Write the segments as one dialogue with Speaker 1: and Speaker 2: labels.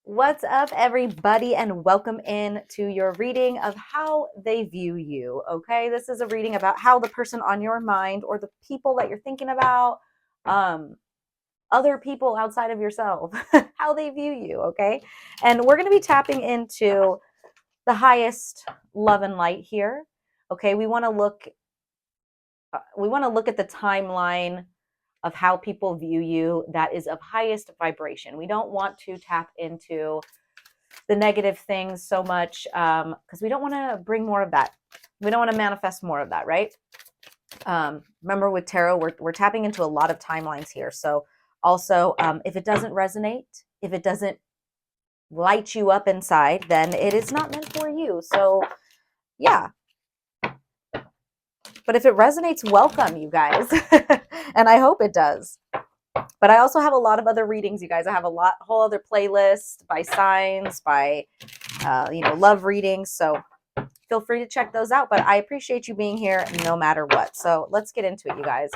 Speaker 1: What's up, everybody, and welcome in to your reading of how they view you. Okay, this is a reading about how the person on your mind or the people that you're thinking about, um, other people outside of yourself, how they view you. Okay, and we're going to be tapping into the highest love and light here. Okay, we want to look. We want to look at the timeline of how people view you that is of highest vibration. We don't want to tap into the negative things so much because we don't want to bring more of that. We don't want to manifest more of that, right? Remember with tarot, we're tapping into a lot of timelines here. So also, if it doesn't resonate, if it doesn't light you up inside, then it is not meant for you. So yeah, but if it resonates, welcome, you guys. And I hope it does. But I also have a lot of other readings, you guys. I have whole other playlist by signs, by love readings. So feel free to check those out. But I appreciate you being here no matter what. So let's get into it, you guys.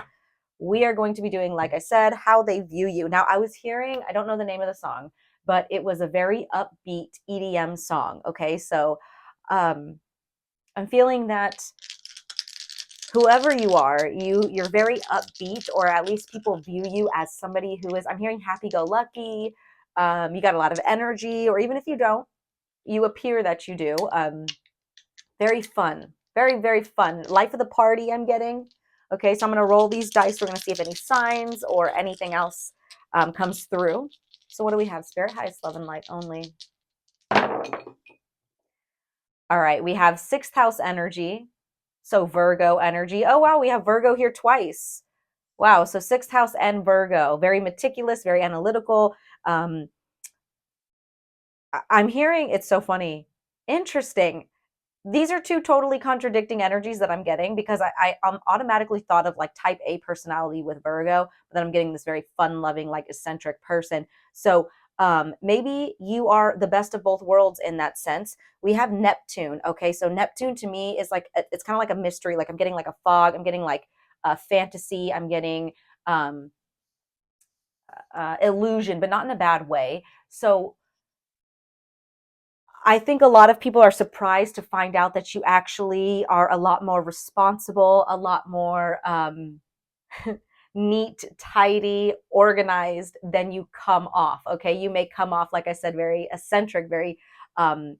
Speaker 1: We are going to be doing, like I said, how they view you. Now, I was hearing, I don't know the name of the song, but it was a very upbeat EDM song. Okay, so I'm feeling that whoever you are, you're very upbeat, or at least people view you as somebody who is, I'm hearing happy-go-lucky. You got a lot of energy, or even if you don't, you appear that you do. Very fun, very, very fun. Life of the party I'm getting. Okay, so I'm going to roll these dice. We're going to see if any signs or anything else comes through. So what do we have? Spirit, highest love and light only. All right, we have sixth house energy. So Virgo energy. Oh, wow, we have Virgo here twice. Wow, so sixth house and Virgo. Very meticulous, very analytical. I'm hearing, it's so funny. Interesting. These are two totally contradicting energies that I'm getting because I'm automatically thought of like type A personality with Virgo, but then I'm getting this very fun loving, like eccentric person. So maybe you are the best of both worlds in that sense. We have Neptune. Okay, so Neptune to me is like, it's kind of like a mystery. Like I'm getting like a fog. I'm getting like a fantasy. I'm getting illusion, but not in a bad way. So I think a lot of people are surprised to find out that you actually are a lot more responsible, a lot more neat, tidy, organized than you come off. Okay, you may come off, like I said, very eccentric, very um,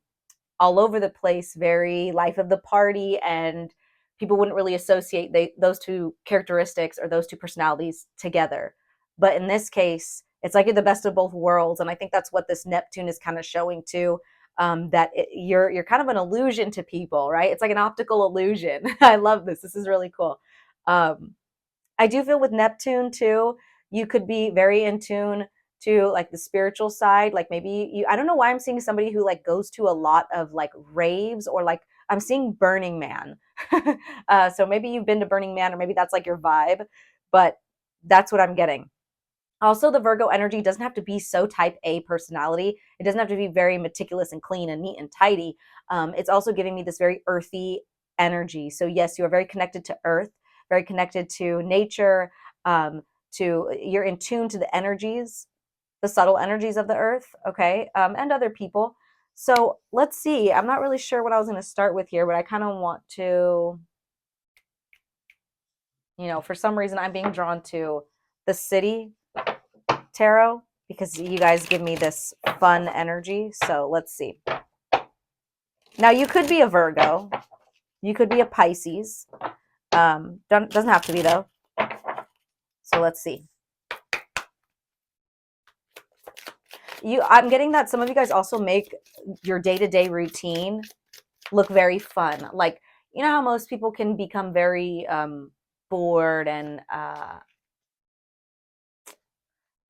Speaker 1: all over the place, very life of the party, and people wouldn't really associate those two characteristics or those two personalities together. But in this case, it's like you're the best of both worlds, and I think that's what this Neptune is kind of showing too. You're kind of an illusion to people, right? It's like an optical illusion. I love this. This is really cool. Um, I do feel with Neptune too, you could be very in tune to like the spiritual side. Like maybe you, I don't know why I'm seeing somebody who like goes to a lot of like raves, or like I'm seeing Burning Man. So maybe you've been to Burning Man, or maybe that's like your vibe, but that's what I'm getting. Also, the Virgo energy doesn't have to be so type A personality. It doesn't have to be very meticulous and clean and neat and tidy. It's also giving me this very earthy energy. So yes, you are very connected to earth, very connected to nature, you're in tune to the energies, the subtle energies of the earth, okay, and other people. So let's see. I'm not really sure what I was going to start with here, but I kind of want to, for some reason, I'm being drawn to the city tarot because you guys give me this fun energy. So let's see. Now you could be a Virgo, you could be a Pisces. Doesn't have to be though. So let's see. I'm getting that some of you guys also make your day-to-day routine look very fun. Like, you know how most people can become very bored and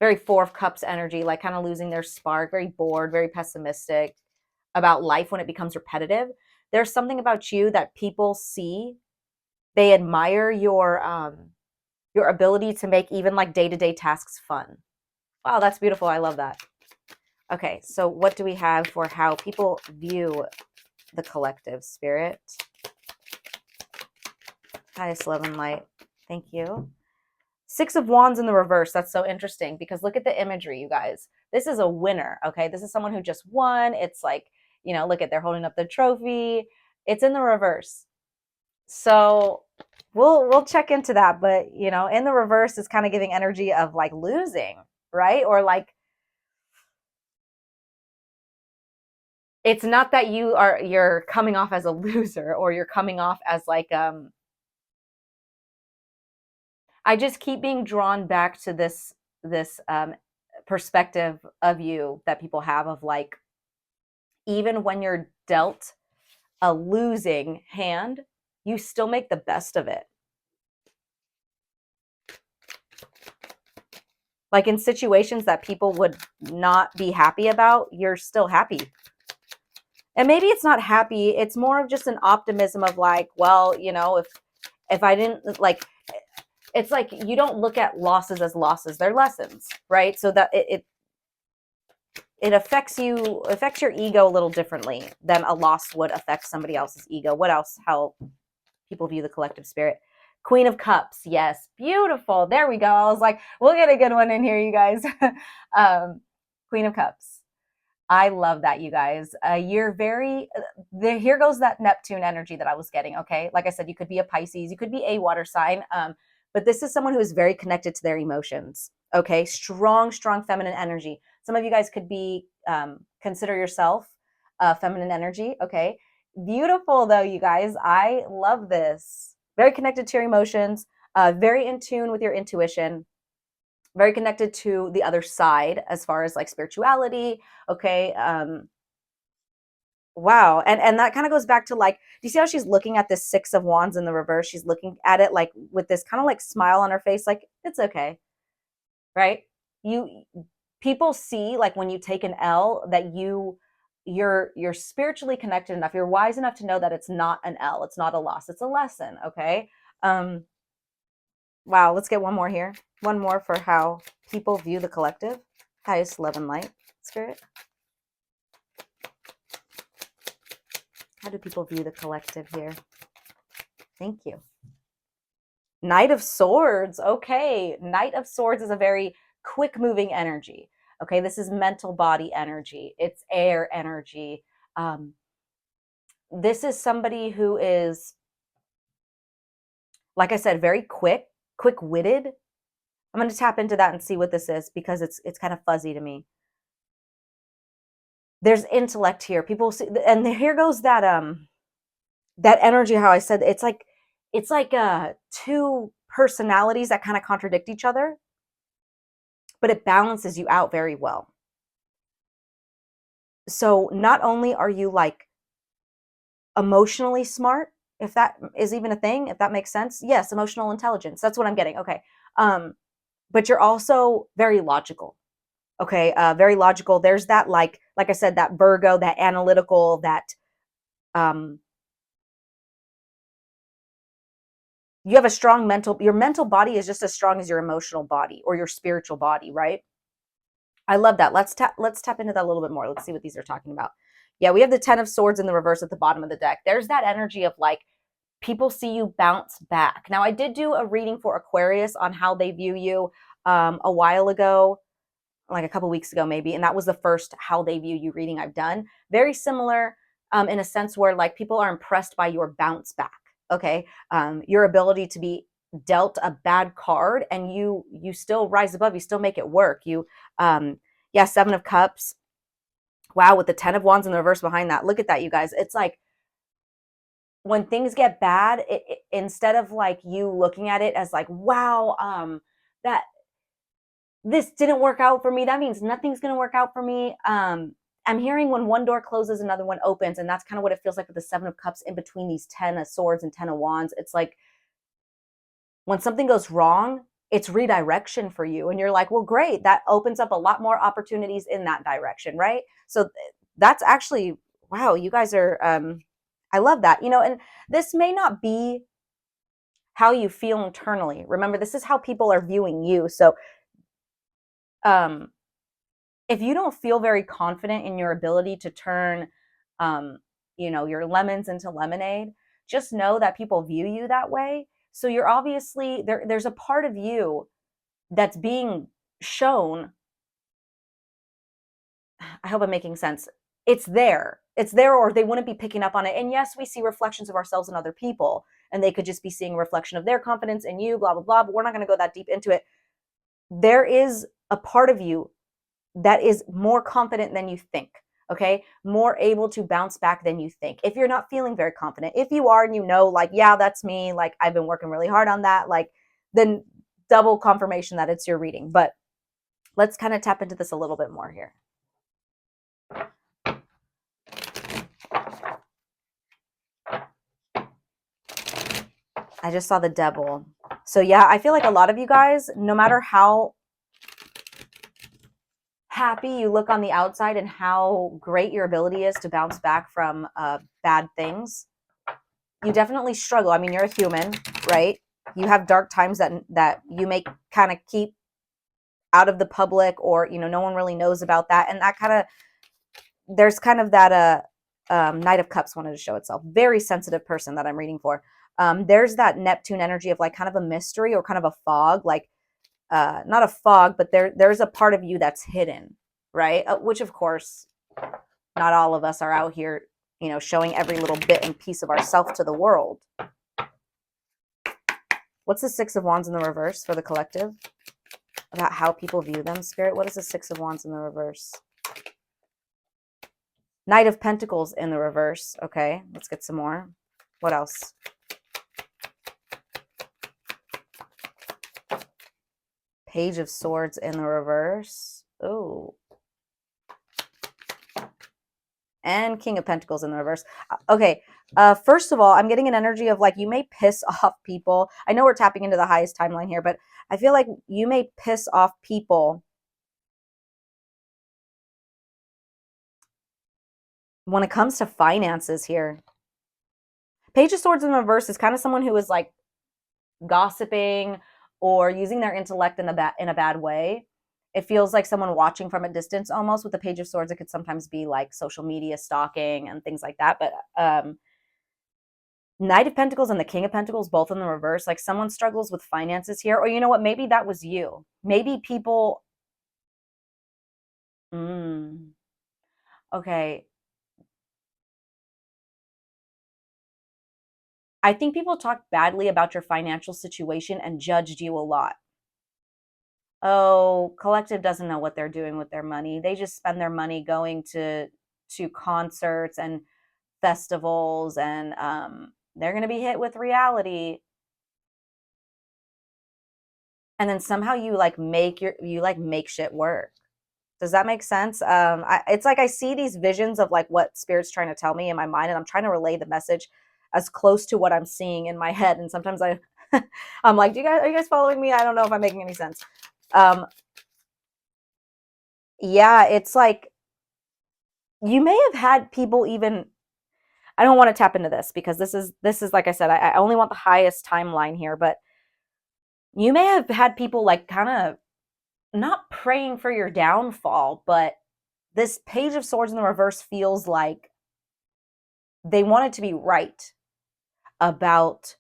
Speaker 1: very Four of Cups energy, like kind of losing their spark, very bored, very pessimistic about life when it becomes repetitive. There's something about you that people see. They admire your ability to make even like day-to-day tasks fun. Wow, that's beautiful. I love that. Okay, so what do we have for how people view the collective spirit? Highest love and light. Thank you. Six of Wands in the reverse. That's so interesting because look at the imagery, you guys. This is a winner, okay? This is someone who just won. It's like, look at, they're holding up the trophy. It's in the reverse. So we'll check into that, but in the reverse is kind of giving energy of like losing, right? Or like, it's not that you're coming off as a loser, or you're coming off as like, I just keep being drawn back to this perspective of you that people have of like, even when you're dealt a losing hand, you still make the best of it. Like in situations that people would not be happy about, you're still happy. And maybe it's not happy, it's more of just an optimism of like, well, if I didn't like, it's like you don't look at losses as losses, they're lessons, right? So that it affects your ego a little differently than a loss would affect somebody else's ego. What else? How people view the collective spirit. Queen of Cups, yes, beautiful. There we go. I was like, we'll get a good one in here, you guys. Queen of Cups. I love that, you guys. You're very, here goes that Neptune energy that I was getting, okay? Like I said, you could be a Pisces, you could be a water sign, but this is someone who is very connected to their emotions, okay? Strong, strong feminine energy. Some of you guys could be, consider yourself feminine energy, okay? Beautiful, though, you guys. I love this. Very connected to your emotions, very in tune with your intuition, very connected to the other side as far as like spirituality, okay? Wow. And that kind of goes back to like, do you see how she's looking at this Six of Wands in the reverse? She's looking at it like with this kind of like smile on her face, like it's okay, right? You People see like when you take an L that you're spiritually connected enough, you're wise enough to know that it's not an L, it's not a loss, it's a lesson, okay? Wow, let's get one more here. One more for how people view the collective. Highest love and light, spirit. How do people view the collective here? Thank you. Knight of Swords. Okay. Knight of Swords is a very quick moving energy. Okay. This is mental body energy. It's air energy. This is somebody who is, like I said, very quick-witted. I'm going to tap into that and see what this is because it's kind of fuzzy to me. There's intellect here. People see, and here goes that energy. How I said it's like two personalities that kind of contradict each other, but it balances you out very well. So not only are you like emotionally smart, if that is even a thing, if that makes sense. Yes, emotional intelligence. That's what I'm getting. Okay. But you're also very logical. Okay, very logical. There's that like I said, that Virgo, that analytical, that you have a strong your mental body is just as strong as your emotional body or your spiritual body, right? I love that. Let's tap into that a little bit more. Let's see what these are talking about. Yeah, we have the 10 of Swords in the reverse at the bottom of the deck. There's that energy of like people see you bounce back. Now, I did do a reading for Aquarius on how they view you a while ago, like a couple weeks ago maybe, and that was the first how they view you reading I've done. Very similar in a sense where like people are impressed by your bounce back, okay? Your ability to be dealt a bad card and you still rise above, you still make it work. Yeah, Seven of Cups. Wow, with the 10 of Wands in the reverse behind that. Look at that, you guys. It's like when things get bad, instead of like you looking at it as like, wow, that this didn't work out for me, that means nothing's going to work out for me. I'm hearing when one door closes, another one opens. And that's kind of what it feels like with the Seven of Cups in between these 10 of Swords and 10 of Wands. It's like when something goes wrong, it's redirection for you. And you're like, well, great. That opens up a lot more opportunities in that direction, right? So that's actually, wow, you guys are, I love that. And this may not be how you feel internally. Remember, this is how people are viewing you. So if you don't feel very confident in your ability to turn, your lemons into lemonade, just know that people view you that way. So you're obviously there's a part of you that's being shown I hope I'm making sense. It's there. It's there, or they wouldn't be picking up on it. And yes, we see reflections of ourselves in other people, and they could just be seeing a reflection of their confidence in you, blah, blah, blah. But we're not going to go that deep into it. There is a part of you that is more confident than you think. Okay. More able to bounce back than you think. If you're not feeling very confident, if you are and you know, like, yeah, that's me, like, I've been working really hard on that, like, then double confirmation that it's your reading. But let's kind of tap into this a little bit more here. I just saw the devil. So yeah, I feel like a lot of you guys, no matter how happy you look on the outside and how great your ability is to bounce back from bad things, you definitely struggle. I mean, you're a human, right? You have dark times that you may kind of keep out of the public, or no one really knows about that, and that kind of, there's kind of that Knight of Cups wanted to show itself. Very sensitive person that I'm reading for. There's that Neptune energy of like kind of a mystery or kind of a fog, like not a fog, but there's a part of you that's hidden, right? Which of course, not all of us are out here, showing every little bit and piece of ourself to the world. What's the Six of Wands in the reverse for the collective? About how people view them, Spirit. What is the Six of Wands in the reverse? Knight of Pentacles in the reverse. Okay, let's get some more. What else? Page of Swords in the reverse. Oh. And King of Pentacles in the reverse. Okay, first of all, I'm getting an energy of like you may piss off people. I know we're tapping into the highest timeline here, but I feel like you may piss off people when it comes to finances here. Page of Swords in the reverse is kind of someone who is like gossiping or using their intellect in a bad way. It feels like someone watching from a distance almost. With the Page of Swords, it could sometimes be like social media stalking and things like that. But Knight of Pentacles and the King of Pentacles, both in the reverse, like someone struggles with finances here. Or you know what? Maybe that was you. Maybe people... Okay. I think people talked badly about your financial situation and judged you a lot. Oh, collective doesn't know what they're doing with their money. They just spend their money going to concerts and festivals, and they're going to be hit with reality. And then somehow you like make shit work. Does that make sense? It's like I see these visions of like what Spirit's trying to tell me in my mind, and I'm trying to relay the message as close to what I'm seeing in my head. And sometimes I'm like, are you guys following me? I don't know if I'm making any sense. Yeah, it's like you may have had people even... I don't want to tap into this because this is like I said, I only want the highest timeline here, but you may have had people like kind of not praying for your downfall, but this Page of Swords in the reverse feels like they wanted to be right about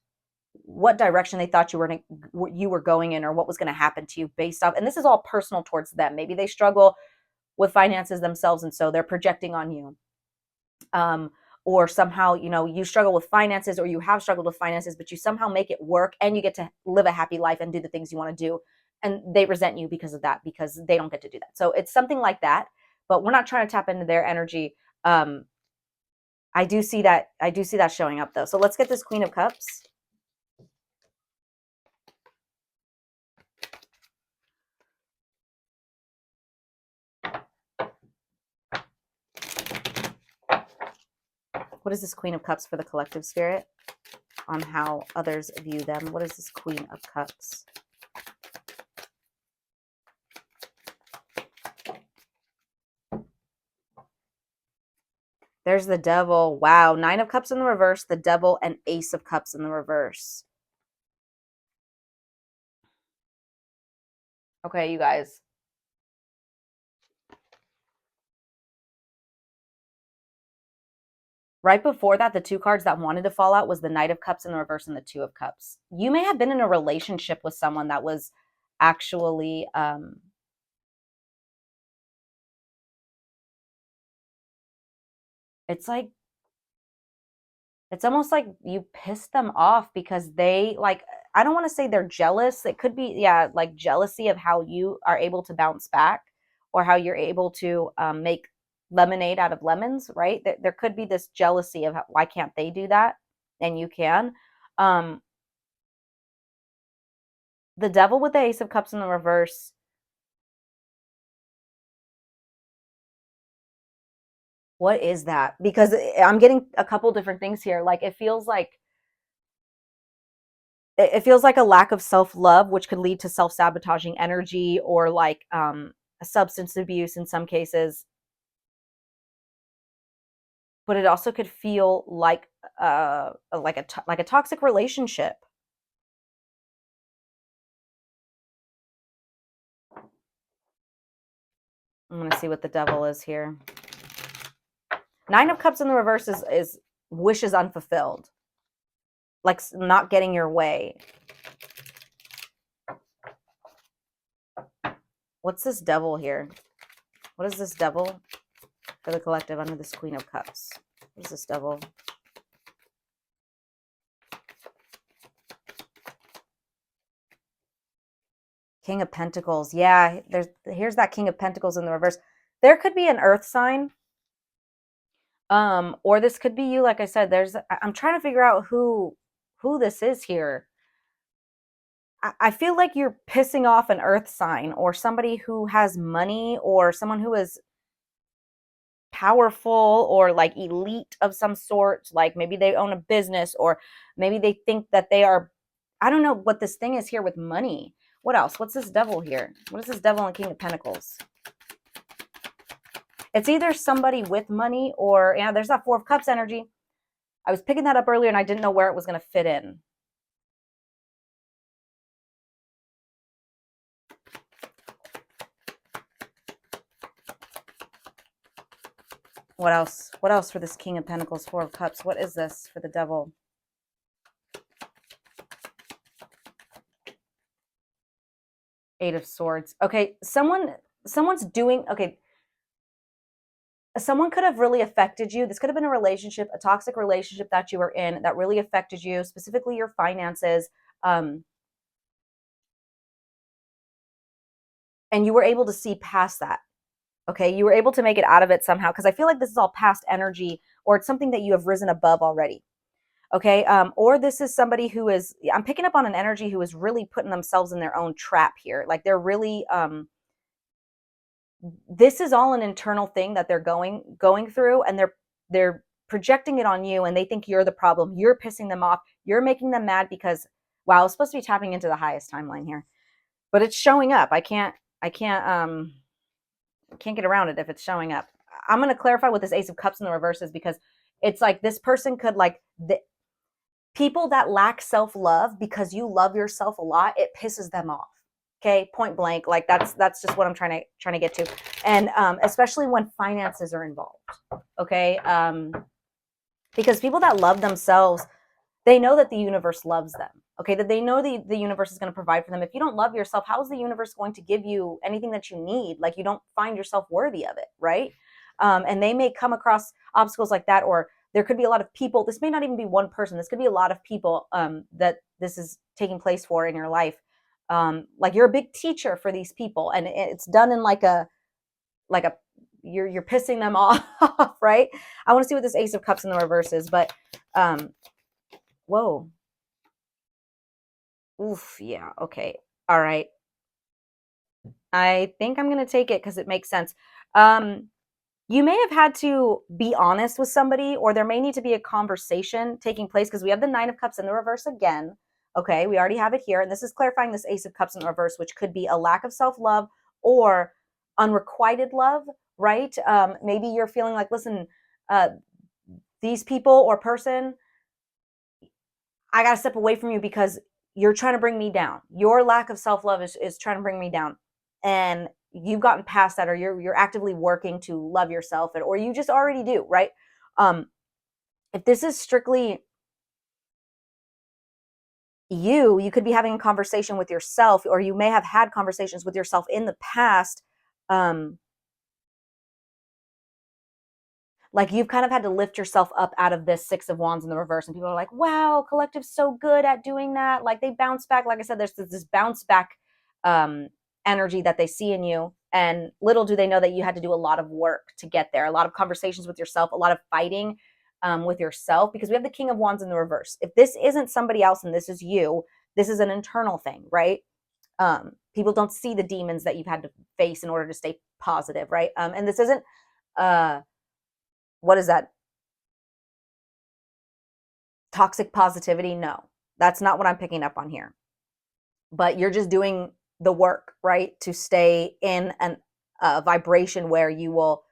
Speaker 1: what direction they thought you were going in, or what was going to happen to you based off. And this is all personal towards them. Maybe they struggle with finances themselves, and so they're projecting on you. Or somehow, you struggle with finances, or you have struggled with finances, but you somehow make it work and you get to live a happy life and do the things you want to do. And they resent you because of that, because they don't get to do that. So it's something like that, but we're not trying to tap into their energy. I do see that showing up though. So let's get this Queen of Cups. What is this Queen of Cups for the collective, Spirit? On how others view them. What is this Queen of Cups? There's the Devil. Wow. 9 of Cups in the reverse, the Devil, and Ace of Cups in the reverse. Okay, you guys. Right before that, the 2 cards that wanted to fall out was the Knight of Cups in the reverse and the 2 of Cups. You may have been in a relationship with someone that was actually it's like it's almost like you piss them off because they like I don't want to say they're jealous. It could be yeah, like jealousy of how you are able to bounce back or how you're able to make lemonade out of lemons, right? There could be this jealousy of how, why can't they do that and you can. Um, the devil with the ace of cups in the reverse. What is that? Because I'm getting a couple different things here. Like it feels like a lack of self-love, which could lead to self-sabotaging energy or like substance abuse in some cases. But it also could feel like a toxic relationship. I'm gonna see what the devil is here. Nine of Cups in the reverse is wishes unfulfilled, like not getting your way. What's this devil here? What is this devil for the collective under this Queen of Cups? What is this devil? King of Pentacles. Yeah, here's that King of Pentacles in the reverse. There could be an earth sign. Or this could be you, like I said. I'm trying to figure out who this is here. I feel like you're pissing off an earth sign or somebody who has money or someone who is powerful or like elite of some sort. Like maybe they own a business or maybe they think that they are, I don't know what this thing is here with money. What else? What's this devil here? What is this devil and King of Pentacles? It's either somebody with money or, yeah, there's that Four of Cups energy. I was picking that up earlier and I didn't know where it was going to fit in. What else? What else for this King of Pentacles, Four of Cups? What is this for the devil? Eight of Swords. Okay, someone's doing, okay, someone could have really affected you. This could have been a relationship, a toxic relationship that you were in that really affected you, specifically your finances. And you were able to see past that. Okay, you were able to make it out of it somehow because I feel like this is all past energy or it's something that you have risen above already. Okay, or this is somebody who is, I'm picking up on an energy who is really putting themselves in their own trap here. Like they're really this is all an internal thing that they're going through and they're projecting it on you and they think you're the problem. You're pissing them off. You're making them mad because wow, it's supposed to be tapping into the highest timeline here. But it's showing up. I can't get around it if it's showing up. I'm going to clarify what this Ace of Cups in the reverse is because it's like this person could like people that lack self-love because you love yourself a lot, it pisses them off. Okay, point blank. Like that's just what I'm trying to get to, and especially when finances are involved. Okay, because people that love themselves, they know that the universe loves them. Okay, that they know the universe is going to provide for them. If you don't love yourself, how is the universe going to give you anything that you need? Like you don't find yourself worthy of it, right? And they may come across obstacles like that, or there could be a lot of people. This may not even be one person. This could be a lot of people that this is taking place for in your life. Like you're a big teacher for these people, and it's done in like a you're pissing them off, right? I want to see what this Ace of Cups in the reverse is, but whoa. Oof, yeah, okay. All right. I think I'm going to take it because it makes sense. Um, you may have had to be honest with somebody, or there may need to be a conversation taking place because we have the Nine of Cups in the reverse again. Okay, we already have it here. And this is clarifying this Ace of Cups in the reverse, which could be a lack of self-love or unrequited love, right? Maybe you're feeling like, listen, uh, these people or person, I got to step away from you because you're trying to bring me down. Your lack of self-love is trying to bring me down. And you've gotten past that, or you're actively working to love yourself, or you just already do, right? If this is strictly you could be having a conversation with yourself, or you may have had conversations with yourself in the past. like you've kind of had to lift yourself up out of this Six of Wands in the reverse. And people are like, wow, collective's so good at doing that. Like they bounce back. Like I said, there's this bounce back um, energy that they see in you. And little do they know that you had to do a lot of work to get there, a lot of conversations with yourself, a lot of fighting with yourself, because we have the King of Wands in the reverse. If this isn't somebody else and this is you, this is an internal thing, right? People don't see the demons that you've had to face in order to stay positive, right? And this isn't, what is that? Toxic positivity? No, that's not what I'm picking up on here. But you're just doing the work, right? To stay in a vibration where you will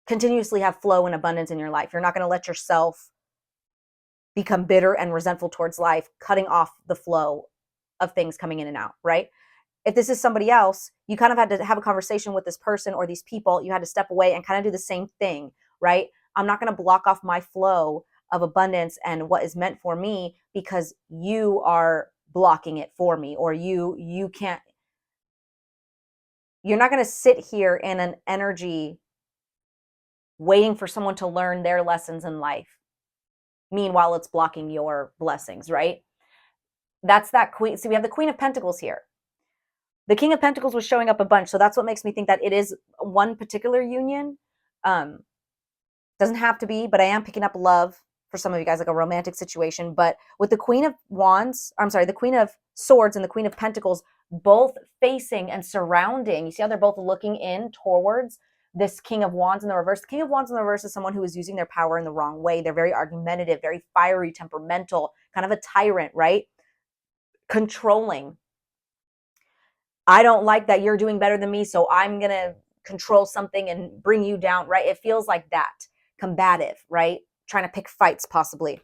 Speaker 1: continuously have flow and abundance in your life. You're not going to let yourself become bitter and resentful towards life, cutting off the flow of things coming in and out, right? If this is somebody else, you kind of had to have a conversation with this person or these people. You had to step away and kind of do the same thing, right? I'm not going to block off my flow of abundance and what is meant for me because you are blocking it for me, or you can't. You're not going to sit here in an energy waiting for someone to learn their lessons in life. Meanwhile, it's blocking your blessings, right? That's that queen. See, we have the Queen of Pentacles here. The King of Pentacles was showing up a bunch. So that's what makes me think that it is one particular union. Doesn't have to be, but I am picking up love for some of you guys, like a romantic situation. But with the Queen of Wands, I'm sorry, the Queen of Swords and the Queen of Pentacles, both facing and surrounding, you see how they're both looking in towards this King of Wands in the reverse. The King of Wands in the reverse is someone who is using their power in the wrong way. They're very argumentative, very fiery, temperamental, kind of a tyrant, right? Controlling. I don't like that you're doing better than me, so I'm going to control something and bring you down, right? It feels like that. Combative, right? Trying to pick fights possibly.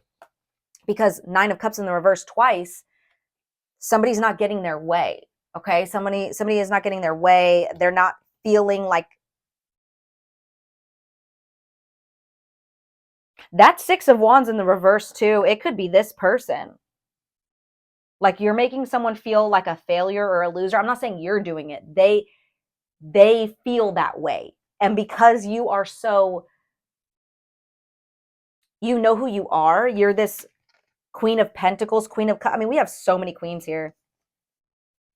Speaker 1: Because Nine of Cups in the reverse twice, somebody's not getting their way, okay? Somebody is not getting their way. They're not feeling like that Six of Wands in the reverse too. It could be this person. Like you're making someone feel like a failure or a loser. I'm not saying you're doing it. They feel that way. And because you are so, you know who you are. You're this Queen of Pentacles, Queen of Cups. I mean, we have so many queens here.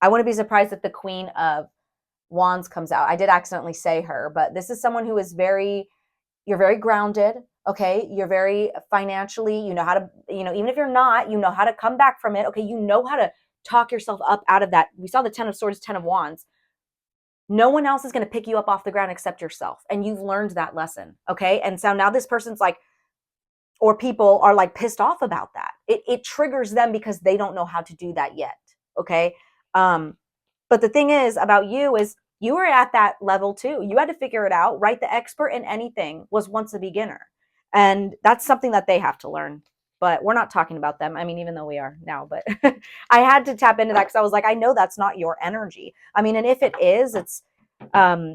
Speaker 1: I wouldn't be surprised if the Queen of Wands comes out. I did accidentally say her, but this is someone who is you're very grounded. Okay. You're very financially, you know how to, even if you're not, you know how to come back from it. Okay. You know how to talk yourself up out of that. We saw the 10 of Swords, 10 of Wands. No one else is going to pick you up off the ground except yourself. And you've learned that lesson. Okay. And so now this person's like, or people are like pissed off about that. It triggers them because they don't know how to do that yet. Okay. But the thing is about you is you were at that level too. You had to figure it out, right? The expert in anything was once a beginner. And that's something that they have to learn. But we're not talking about them. I mean, even though we are now, but I had to tap into that because I was like, I know that's not your energy. I mean, and if it is, it's,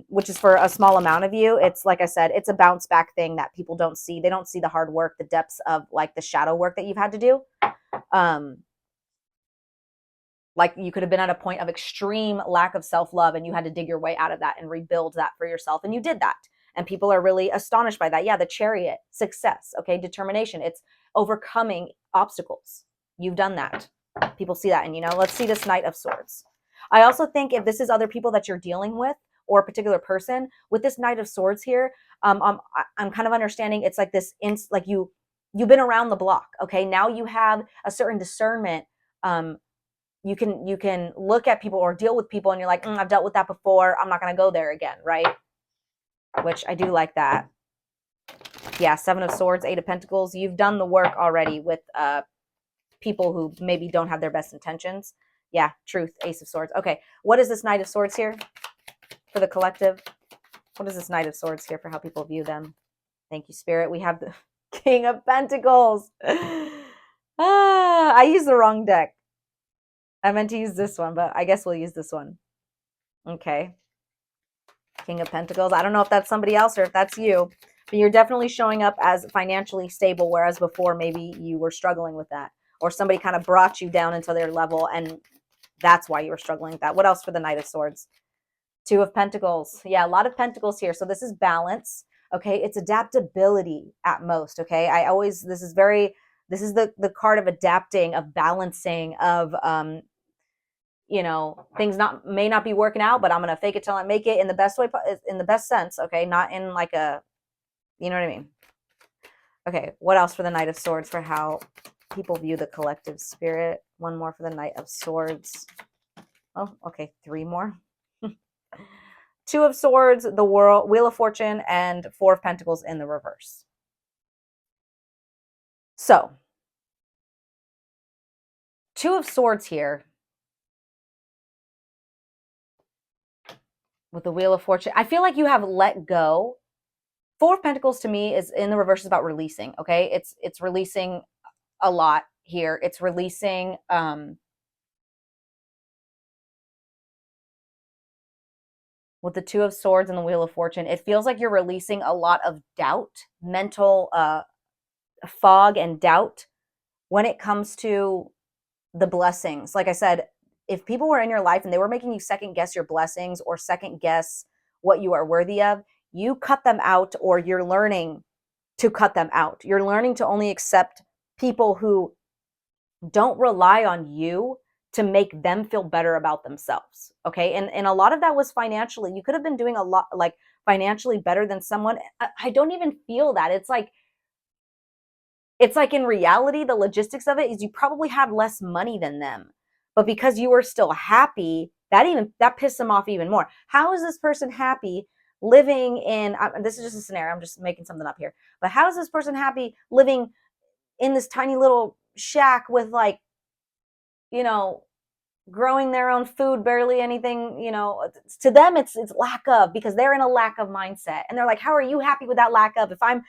Speaker 1: which is for a small amount of you, it's like I said, it's a bounce back thing that people don't see. They don't see the hard work, the depths of like the shadow work that you've had to do. Like you could have been at a point of extreme lack of self-love and you had to dig your way out of that and rebuild that for yourself. And you did that. And people are really astonished by that. Yeah, the Chariot, success, okay, determination. It's overcoming obstacles. You've done that. People see that. And, let's see this Knight of Swords. I also think if this is other people that you're dealing with or a particular person, with this Knight of Swords here, I'm kind of understanding it's like this, like you've been around the block, okay? Now you have a certain discernment. You can look at people or deal with people and you're like, I've dealt with that before. I'm not going to go there again, right? Which I do like that. Yeah, Seven of Swords, Eight of Pentacles. You've done the work already with people who maybe don't have their best intentions. Yeah, truth, Ace of Swords. Okay, what is this Knight of Swords here for the collective? What is this Knight of Swords here for how people view them? Thank you, Spirit. We have the King of Pentacles. I used the wrong deck. I meant to use this one, but I guess we'll use this one. Okay. King of Pentacles. I don't know if that's somebody else or if that's you, but you're definitely showing up as financially stable, whereas before maybe you were struggling with that, or somebody kind of brought you down into their level, and that's why you were struggling with that. What else for the Knight of Swords? Two of Pentacles. Yeah, a lot of Pentacles here. So this is balance. Okay, it's adaptability at most. Okay, this is the card of adapting, of balancing, of things not may not be working out, but I'm gonna fake it till I make it in the best way, in the best sense. Okay, not in like a, you know what I mean. Okay, what else for the Knight of Swords for how people view the collective spirit? One more for the Knight of Swords. Oh, okay, three more. Two of Swords, the World, Wheel of Fortune, and Four of Pentacles in the reverse. So, Two of Swords here with the Wheel of Fortune. I feel like you have let go. Four of Pentacles to me is in the reverse, is about releasing. Okay, it's releasing a lot here. It's releasing with the Two of Swords and the Wheel of Fortune. It feels like you're releasing a lot of doubt, mental fog and doubt when it comes to the blessings. Like I said, if people were in your life and they were making you second guess your blessings or second guess what you are worthy of, you cut them out, or you're learning to cut them out. You're learning to only accept people who don't rely on you to make them feel better about themselves. Okay. And a lot of that was financially. You could have been doing a lot, like financially better than someone. I don't even feel that. It's like in reality, the logistics of it is you probably had less money than them, but because you were still happy, that pissed them off even more. How is this person happy living in, this is just a scenario, I'm just making something up here, but how is this person happy living in this tiny little shack with, like, you know, growing their own food, barely anything, to them it's lack of, because they're in a lack of mindset, and they're like, how are you happy with that lack of, if I'm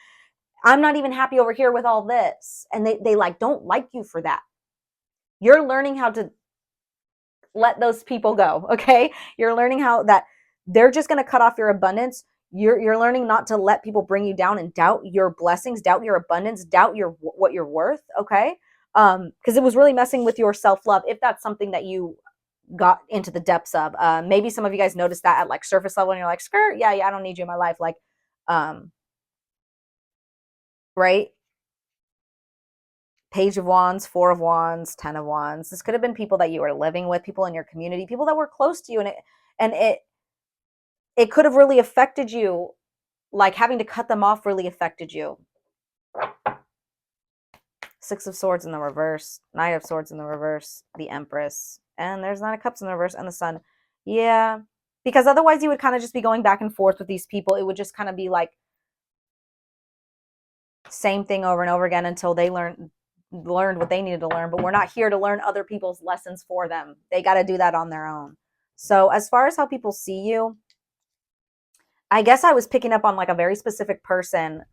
Speaker 1: not even happy over here with all this? And they like don't like you for that. You're learning how to let those people go. Okay, you're learning how that they're just going to cut off your abundance. You're learning not to let people bring you down and doubt your blessings, doubt your abundance, doubt what you're worth. Okay, because it was really messing with your self-love, if that's something that you got into the depths of. Maybe some of you guys noticed that at like surface level, and you're like, skirt, yeah, I don't need you in my life. Like, right? Page of Wands, Four of Wands, Ten of Wands. This could have been people that you were living with, people in your community, people that were close to you, and it could have really affected you. Like having to cut them off really affected you. Six of Swords in the reverse, Knight of Swords in the reverse, the Empress, and there's Nine of Cups in the reverse, and the Sun. Yeah, because otherwise you would kind of just be going back and forth with these people. It would just kind of be like same thing over and over again until they learned what they needed to learn. But we're not here to learn other people's lessons for them. They got to do that on their own. So as far as how people see you, I guess I was picking up on like a very specific person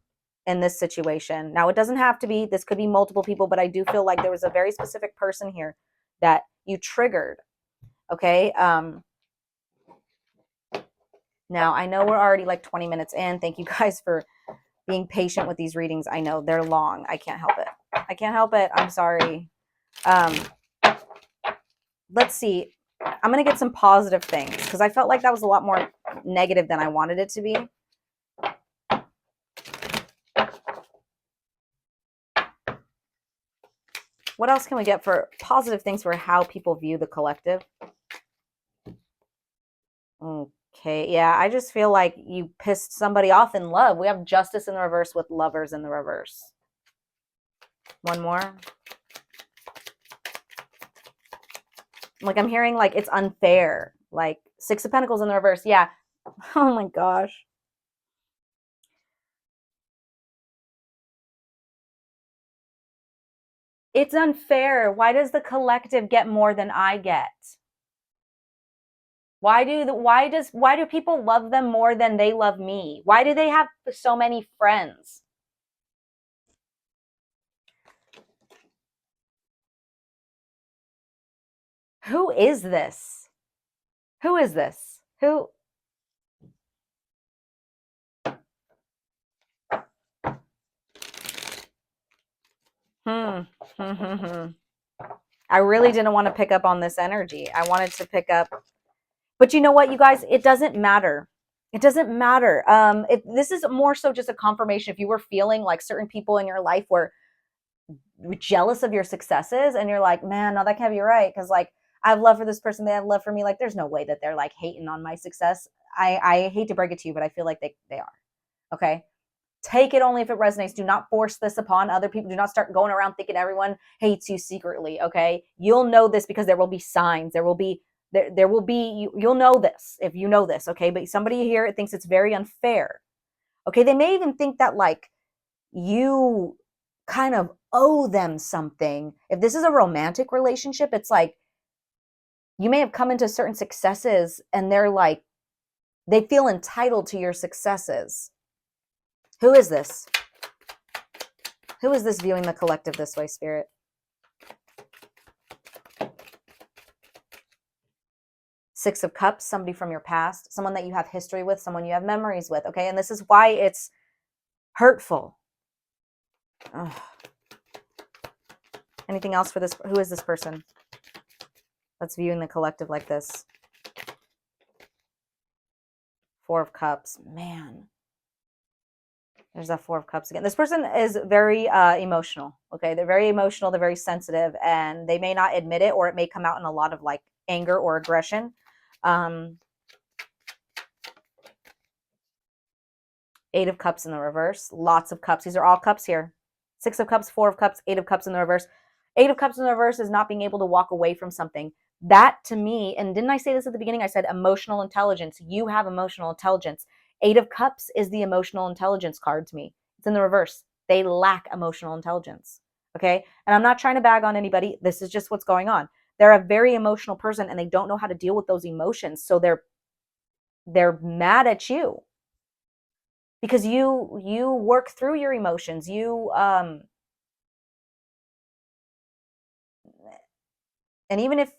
Speaker 1: in this situation. Now, it doesn't have to be, this could be multiple people, but I do feel like there was a very specific person here that you triggered. Okay. Now I know we're already like 20 minutes in. Thank you guys for being patient with these readings. I know they're long. I can't help it. I can't help it. I'm sorry. Let's see. I'm going to get some positive things because I felt like that was a lot more negative than I wanted it to be. What else can we get for positive things for how people view the collective? Okay, yeah, I just feel like you pissed somebody off in love. We have Justice in the reverse with Lovers in the reverse. One more. Like I'm hearing like it's unfair. Like Six of Pentacles in the reverse. Yeah. Oh my gosh. It's unfair. Why does the collective get more than I get? Why do people love them more than they love me? Why do they have so many friends? Who is this? Who is this? Who? I really didn't want to pick up on this energy. I wanted to pick up, but you know what, you guys, it doesn't matter. It doesn't matter. If this is more so just a confirmation, if you were feeling like certain people in your life were jealous of your successes and you're like, man, no, that can't be right. Cause like I have love for this person, they have love for me. Like there's no way that they're like hating on my success. I hate to break it to you, but I feel like they are. Okay. Take it only if it resonates. Do not force this upon other people. Do not start going around thinking everyone hates you secretly. Okay. You'll know this because there will be signs. There will be, you'll know this if you know this. Okay. But somebody here thinks it's very unfair. Okay. They may even think that like you kind of owe them something. If this is a romantic relationship, it's like you may have come into certain successes and they're like, they feel entitled to your successes. Who is this? Who is this viewing the collective this way, Spirit? Six of Cups, somebody from your past, someone that you have history with, someone you have memories with, okay? And this is why it's hurtful. Ugh. Anything else for this? Who is this person that's viewing the collective like this? Four of Cups. Man. There's that Four of Cups again. This person is very emotional, okay? They're very emotional. They're very sensitive, and they may not admit it, or it may come out in a lot of like anger or aggression. Eight of Cups in the reverse. Lots of cups. These are all cups here. Six of Cups, Four of Cups, Eight of Cups in the reverse. Eight of Cups in the reverse is not being able to walk away from something. That to me, and didn't I say this at the beginning? I said emotional intelligence. You have emotional intelligence. Eight of Cups is the emotional intelligence card to me. It's in the reverse. They lack emotional intelligence. Okay? And I'm not trying to bag on anybody. This is just what's going on. They're a very emotional person and they don't know how to deal with those emotions. So they're mad at you because you work through your emotions. And even if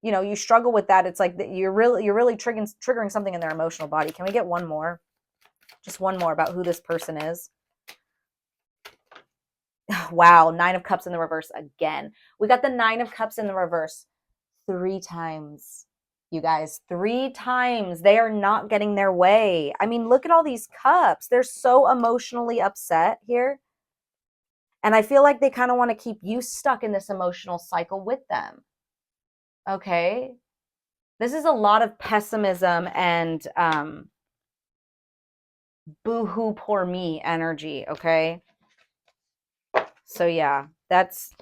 Speaker 1: you struggle with that, it's like you're really triggering something in their emotional body. Can we get one more? Just one more about who this person is. Wow, Nine of Cups in the reverse again. We got the Nine of Cups in the reverse 3 times. You guys, 3 times. They are not getting their way. I mean, look at all these cups. They're so emotionally upset here. And I feel like they kind of want to keep you stuck in this emotional cycle with them. Okay? This is a lot of pessimism and boo-hoo, poor me energy, okay? So yeah, that's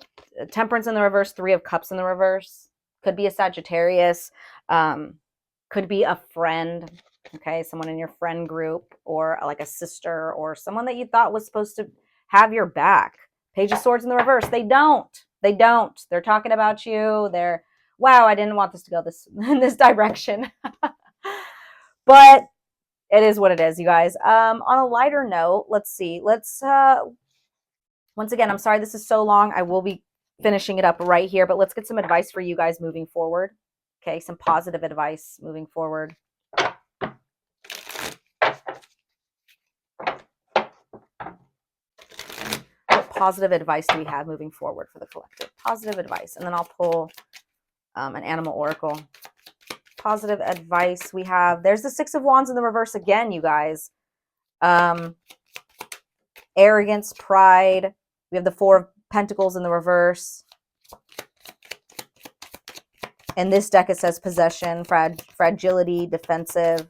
Speaker 1: Temperance in the reverse, 3 of Cups in the reverse. Could be a Sagittarius, could be a friend, okay? Someone in your friend group, or like a sister, or someone that you thought was supposed to have your back. Page of Swords in the reverse. They don't. They're talking about you. Wow, I didn't want this to go in this direction. But it is what it is, you guys. On a lighter note, let's see. Once again, I'm sorry this is so long. I will be finishing it up right here, but let's get some advice for you guys moving forward. Okay, some positive advice moving forward. What positive advice do we have moving forward for the collective? Positive advice. And then I'll pull an animal oracle. Positive advice we have. There's the Six of Wands in the reverse again, you guys. Arrogance, pride. We have the Four of Pentacles in the reverse. In this deck, it says possession, fragility, defensive.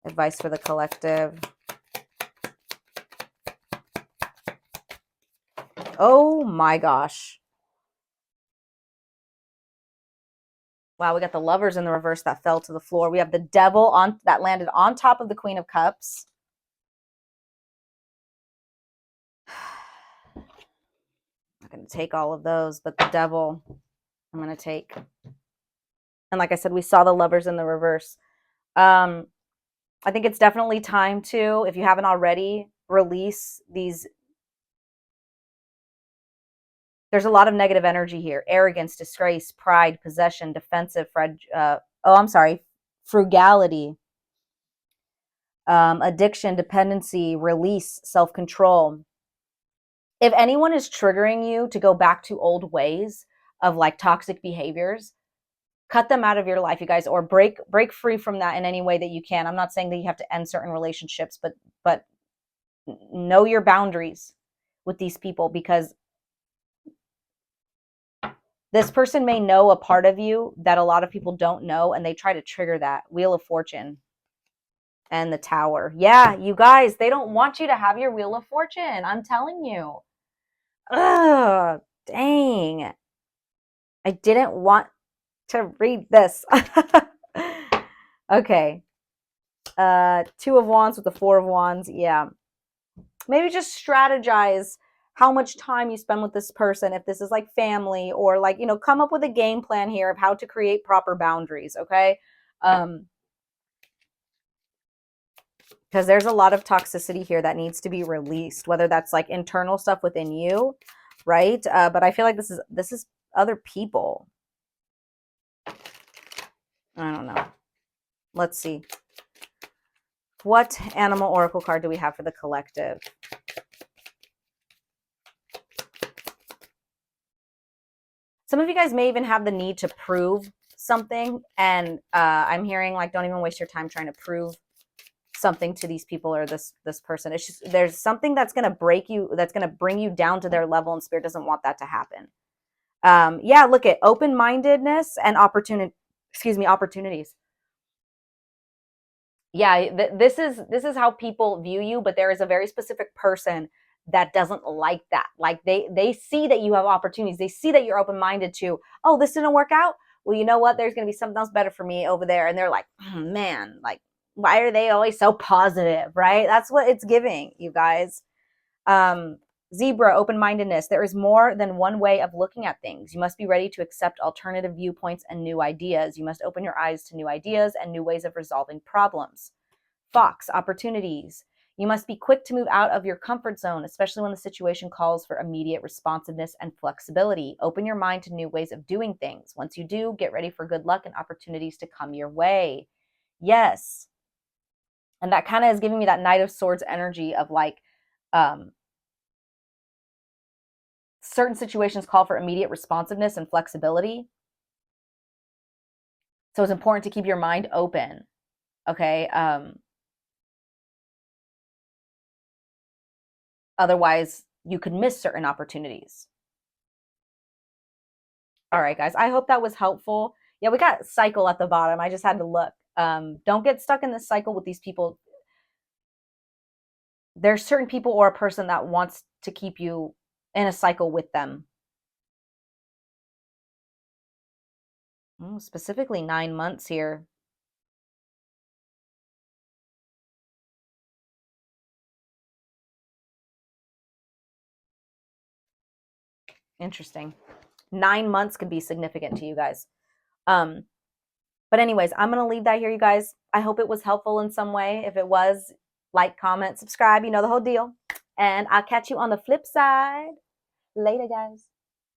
Speaker 1: Advice for the collective. Oh my gosh. Wow, we got the Lovers in the reverse that fell to the floor. We have the Devil that landed on top of the Queen of Cups. I'm not going to take all of those, but the Devil I'm going to take. And like I said, we saw the Lovers in the reverse. I think it's definitely time to, if you haven't already, release these. There's a lot of negative energy here. Arrogance, disgrace, pride, possession, defensive, frugality, addiction, dependency, release, self-control. If anyone is triggering you to go back to old ways of like toxic behaviors, cut them out of your life, you guys, or break free from that in any way that you can. I'm not saying that you have to end certain relationships, but know your boundaries with these people, because this person may know a part of you that a lot of people don't know, and they try to trigger that. Wheel of Fortune and the Tower. Yeah, you guys, they don't want you to have your Wheel of Fortune. I'm telling you. Ugh, dang. I didn't want to read this. Okay. Two of Wands with the Four of Wands. Yeah. Maybe just strategize how much time you spend with this person, if this is like family, or like, come up with a game plan here of how to create proper boundaries, okay? Because there's a lot of toxicity here that needs to be released, whether that's like internal stuff within you, right? But I feel like this is other people. I don't know. Let's see. What animal oracle card do we have for the collective? Some of you guys may even have the need to prove something, and I'm hearing like, don't even waste your time trying to prove something to these people or this person. It's just, there's something that's going to break you, that's going to bring you down to their level, and Spirit doesn't want that to happen. Yeah, look at open-mindedness and opportunities. Yeah, this is how people view you, but there is a very specific person that doesn't like that. Like they see that you have opportunities. They see that you're open-minded to, oh, this didn't work out. Well, you know what? There's going to be something else better for me over there. And they're like, oh, man, like, why are they always so positive, right? That's what it's giving, you guys. Zebra, open-mindedness. There is more than one way of looking at things. You must be ready to accept alternative viewpoints and new ideas. You must open your eyes to new ideas and new ways of resolving problems. Fox, opportunities. You must be quick to move out of your comfort zone, especially when the situation calls for immediate responsiveness and flexibility. Open your mind to new ways of doing things. Once you do, get ready for good luck and opportunities to come your way. Yes. And that kind of is giving me that Knight of Swords energy of like, certain situations call for immediate responsiveness and flexibility. So it's important to keep your mind open. Okay. Otherwise, you could miss certain opportunities. All right, guys. I hope that was helpful. Yeah, we got cycle at the bottom. I just had to look. Don't get stuck in this cycle with these people. There's certain people or a person that wants to keep you in a cycle with them. Specifically 9 months here. Interesting. 9 months could be significant to you guys. But anyways, I'm going to leave that here, you guys. I hope it was helpful in some way. If it was, like, comment, subscribe, you know the whole deal. And I'll catch you on the flip side. Later, guys.